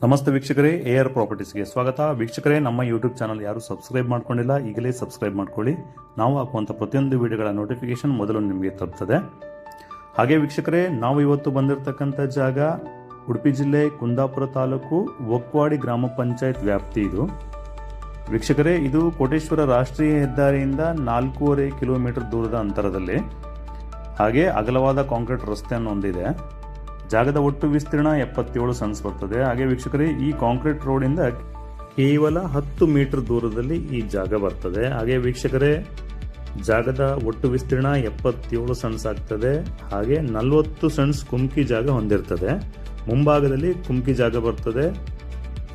ನಮಸ್ತೆ ವೀಕ್ಷಕರೇ, AR ಪ್ರಾಪರ್ಟೀಸ್ಗೆ ಸ್ವಾಗತ. ವೀಕ್ಷಕರೇ, ನಮ್ಮ ಯೂಟ್ಯೂಬ್ ಚಾನಲ್ ಯಾರು ಸಬ್ಸ್ಕ್ರೈಬ್ ಮಾಡ್ಕೊಂಡಿಲ್ಲ, ಈಗಲೇ ಸಬ್ಸ್ಕ್ರೈಬ್ ಮಾಡ್ಕೊಳ್ಳಿ. ನಾವು ಹಾಕುವಂಥ ಪ್ರತಿಯೊಂದು ವಿಡಿಯೋಗಳ ನೋಟಿಫಿಕೇಶನ್ ಮೊದಲು ನಿಮಗೆ ತಲುಪ್ತದೆ. ಹಾಗೆ ವೀಕ್ಷಕರೇ, ನಾವು ಇವತ್ತು ಬಂದಿರತಕ್ಕಂಥ ಜಾಗ ಉಡುಪಿ ಜಿಲ್ಲೆ ಕುಂದಾಪುರ ತಾಲೂಕು ಒಕ್ವಾಡಿ ಗ್ರಾಮ ಪಂಚಾಯತ್ ವ್ಯಾಪ್ತಿ. ಇದು ವೀಕ್ಷಕರೇ, ಇದು ಕೋಟೇಶ್ವರ ರಾಷ್ಟ್ರೀಯ ಹೆದ್ದಾರಿಯಿಂದ 4.5 ಕಿಲೋಮೀಟರ್ ದೂರದ ಅಂತರದಲ್ಲಿ, ಹಾಗೆ ಅಗಲವಾದ ಕಾಂಕ್ರೀಟ್ ರಸ್ತೆಯನ್ನು ಹೊಂದಿದೆ. ಜಾಗದ ಒಟ್ಟು ವಿಸ್ತೀರ್ಣ 77 ಸೆನ್ಸ್ ಬರ್ತದೆ. ಹಾಗೆ ವೀಕ್ಷಕರೇ, ಈ ಕಾಂಕ್ರೀಟ್ ರೋಡಿಂದ ಕೇವಲ 10 ಮೀಟರ್ ದೂರದಲ್ಲಿ ಈ ಜಾಗ ಬರ್ತದೆ. ಹಾಗೆ ವೀಕ್ಷಕರೇ, ಜಾಗದ ಒಟ್ಟು ವಿಸ್ತೀರ್ಣ 77 ಸೆನ್ಸ್ ಆಗ್ತದೆ. ಹಾಗೆ 40 ಸೆನ್ಸ್ ಕುಮ್ಕಿ ಜಾಗ ಹೊಂದಿರ್ತದೆ. ಮುಂಭಾಗದಲ್ಲಿ ಕುಮ್ಕಿ ಜಾಗ ಬರ್ತದೆ,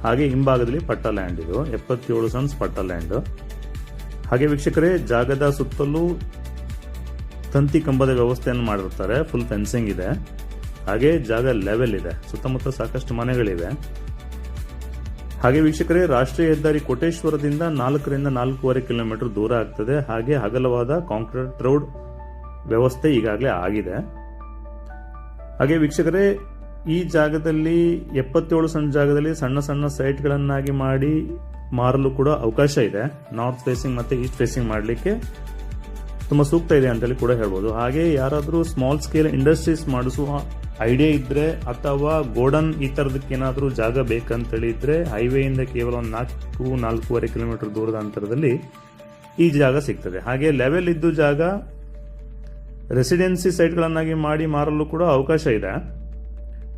ಹಾಗೆ ಹಿಂಭಾಗದಲ್ಲಿ ಪಟ್ಟ ಲ್ಯಾಂಡ್. ಇದು 77 ಸೆನ್ಸ್ ಪಟ್ಟ ಲ್ಯಾಂಡ್. ಹಾಗೆ ವೀಕ್ಷಕರೇ, ಜಾಗದ ಸುತ್ತಲೂ ತಂತಿ ಕಂಬದ ವ್ಯವಸ್ಥೆಯನ್ನು ಮಾಡಿರ್ತಾರೆ. ಫುಲ್ ಫೆನ್ಸಿಂಗ್ ಇದೆ. ಹಾಗೆ ಜಾಗ ಲೆವೆಲ್ ಇದೆ, ಸುತ್ತಮುತ್ತ ಸಾಕಷ್ಟು ಮನೆಗಳಿವೆ. ಹಾಗೆ ವೀಕ್ಷಕರೇ, ರಾಷ್ಟ್ರೀಯ ಹೆದ್ದಾರಿ ಕೋಟೇಶ್ವರದಿಂದ 4 ರಿಂದ 4.5 ಕಿಲೋಮೀಟರ್ ದೂರ ಆಗ್ತದೆ. ಹಾಗೆ ಅಗಲವಾದ ಕಾಂಕ್ರೀಟ್ ರೋಡ್ ವ್ಯವಸ್ಥೆ ಈಗಾಗಲೇ ಆಗಿದೆ. ಹಾಗೆ ವೀಕ್ಷಕರೇ, ಈ ಜಾಗದಲ್ಲಿ 77 ಸೆಂಟ್ ಜಾಗದಲ್ಲಿ ಸಣ್ಣ ಸಣ್ಣ ಸೈಟ್ಗಳನ್ನಾಗಿ ಮಾಡಿ ಮಾರಲು ಕೂಡ ಅವಕಾಶ ಇದೆ. ನಾರ್ತ್ ಫೇಸಿಂಗ್ ಮತ್ತು ಈಸ್ಟ್ ಫೇಸಿಂಗ್ ಮಾಡಲಿಕ್ಕೆ ತುಂಬ ಸೂಕ್ತ ಇದೆ ಅಂತೇಳಿ ಕೂಡ ಹೇಳ್ಬೋದು. ಹಾಗೆ ಯಾರಾದರೂ ಸ್ಮಾಲ್ ಸ್ಕೇಲ್ ಇಂಡಸ್ಟ್ರೀಸ್ ಮಾಡಿಸುವ ಐಡಿಯಾ ಇದ್ರೆ, ಅಥವಾ ಗೋಡನ್ ಈ ಥರದಕ್ಕೆ ಏನಾದರೂ ಜಾಗ ಬೇಕಂತೇಳಿ ಇದ್ರೆ, ಹೈವೇಯಿಂದ ಕೇವಲ 4.5 ಕಿಲೋಮೀಟರ್ ದೂರದ ಅಂತರದಲ್ಲಿ ಈ ಜಾಗ ಸಿಗ್ತದೆ. ಹಾಗೆ ಲೆವೆಲ್ ಇದ್ದು ಜಾಗ ರೆಸಿಡೆನ್ಸಿ ಸೈಟ್ಗಳನ್ನಾಗಿ ಮಾಡಿ ಮಾರಲು ಕೂಡ ಅವಕಾಶ ಇದೆ.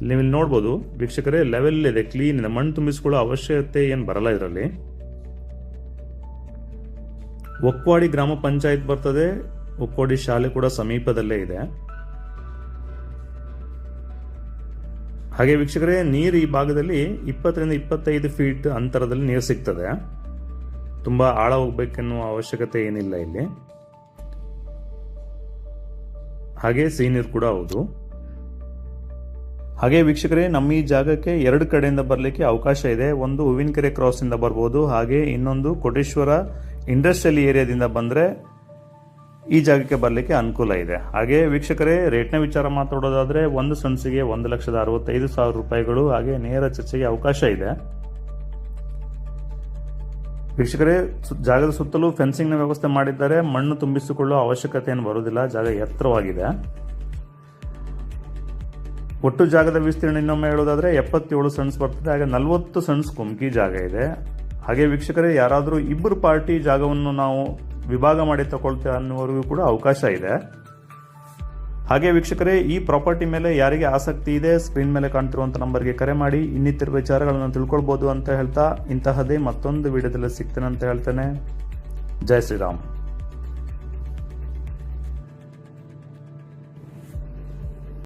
ನೀವು ಇಲ್ಲಿ ನೋಡ್ಬೋದು ವೀಕ್ಷಕರೇ, ಲೆವೆಲ್ ಇದೆ, ಕ್ಲೀನ್ ಇದೆ, ಮಣ್ಣು ತುಂಬಿಸಿಕೊಳ್ಳೋ ಅವಶ್ಯಕತೆ ಏನು ಬರಲ್ಲ ಇದರಲ್ಲಿ. ಒಕ್ವಾಡಿ ಗ್ರಾಮ ಪಂಚಾಯತ್ ಬರ್ತದೆ. ಒಕ್ವಾಡಿ ಶಾಲೆ ಕೂಡ ಸಮೀಪದಲ್ಲೇ ಇದೆ. ಹಾಗೆ ವೀಕ್ಷಕರೇ, ನೀರು ಈ ಭಾಗದಲ್ಲಿ 20 ರಿಂದ 25 ಫೀಟ್ ಅಂತರದಲ್ಲಿ ನೀರು ಸಿಗ್ತದೆ. ತುಂಬಾ ಆಳ ಹೋಗ್ಬೇಕೆನ್ನುವ ಅವಶ್ಯಕತೆ ಏನಿಲ್ಲ ಇಲ್ಲಿ. ಹಾಗೆ ಸಿಹಿ ನೀರು ಕೂಡ ಹೌದು. ಹಾಗೆ ವೀಕ್ಷಕರೇ, ನಮ್ಮ ಈ ಜಾಗಕ್ಕೆ 2 ಕಡೆಯಿಂದ ಬರಲಿಕ್ಕೆ ಅವಕಾಶ ಇದೆ. ಒಂದು ಹೂವಿನಕೆರೆ ಕ್ರಾಸ್ ಇಂದ ಬರ್ಬೋದು, ಹಾಗೆ ಇನ್ನೊಂದು ಕೋಟೇಶ್ವರ ಇಂಡಸ್ಟ್ರಿಯಲ್ ಏರಿಯಾದಿಂದ ಬಂದರೆ ಈ ಜಾಗಕ್ಕೆ ಬರಲಿಕ್ಕೆ ಅನುಕೂಲ ಇದೆ. ಹಾಗೆ ವೀಕ್ಷಕರೇ, ರೇಟ್ನ ವಿಚಾರ ಮಾತಾಡೋದಾದರೆ 1 ಸೆನ್ಸಿಗೆ 1,65,000 ರೂಪಾಯಿಗಳು. ಹಾಗೆ ನೇರ ಚರ್ಚೆಗೆ ಅವಕಾಶ ಇದೆ. ವೀಕ್ಷಕರೇ, ಜಾಗದ ಸುತ್ತಲೂ ಫೆನ್ಸಿಂಗ್ನ ವ್ಯವಸ್ಥೆ ಮಾಡಿದ್ದಾರೆ. ಮಣ್ಣು ತುಂಬಿಸಿಕೊಳ್ಳುವ ಅವಶ್ಯಕತೆ ಏನು ಬರುವುದಿಲ್ಲ. ಜಾಗ ಎತ್ತರವಾಗಿದೆ. ಒಟ್ಟು ಜಾಗದ ವಿಸ್ತೀರ್ಣ ಇನ್ನೊಮ್ಮೆ ಹೇಳೋದಾದ್ರೆ 77 ಸೆನ್ಸ್ ಬರ್ತದೆ. ಹಾಗೆ 40 ಸೆನ್ಸ್ ಕುಮ್ಕಿ ಜಾಗ ಇದೆ. ಹಾಗೆ ವೀಕ್ಷಕರೇ, ಯಾರಾದರೂ ಇಬ್ಬರು ಪಾರ್ಟಿ ಜಾಗವನ್ನು ನಾವು ವಿಭಾಗ ಮಾಡಿ ತಗೊಳ್ತೇವೆ ಅನ್ನುವರೆಗೂ ಕೂಡ ಅವಕಾಶ ಇದೆ. ಹಾಗೆ ವೀಕ್ಷಕರೇ, ಈ ಪ್ರಾಪರ್ಟಿ ಮೇಲೆ ಯಾರಿಗೆ ಆಸಕ್ತಿ ಇದೆ, ಸ್ಕ್ರೀನ್ ಮೇಲೆ ಕಾಣ್ತಿರುವಂಥ ನಂಬರ್ಗೆ ಕರೆ ಮಾಡಿ ಇನ್ನಿತರ ವಿಚಾರಗಳನ್ನು ತಿಳ್ಕೊಳ್ಬೋದು ಅಂತ ಹೇಳ್ತಾ, ಇಂತಹದೇ ಮತ್ತೊಂದು ವಿಡಿಯೋದಲ್ಲಿ ಸಿಗ್ತೇನೆ ಅಂತ ಹೇಳ್ತೇನೆ. ಜೈ ಶ್ರೀರಾಮ್.